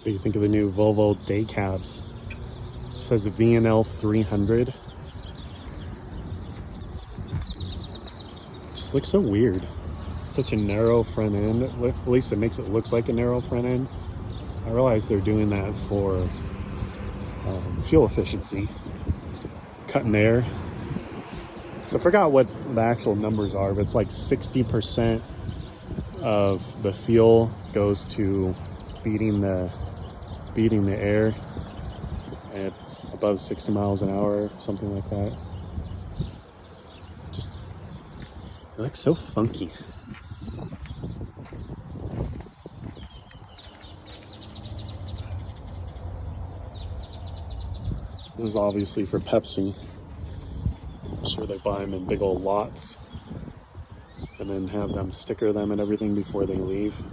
What do you think of the new Volvo day cabs? It says VNL 300. Just looks so weird. Such a narrow front end. At least it makes it look like a narrow front end. I realize they're doing that for fuel efficiency, cutting air. So I forgot what the actual numbers are, but it's like 60% of the fuel goes to beating the air at above 60 miles an hour, something like that. Just, it looks so funky. This is obviously for Pepsi. I'm sure they buy them in big old lots and then have them sticker them and everything before they leave.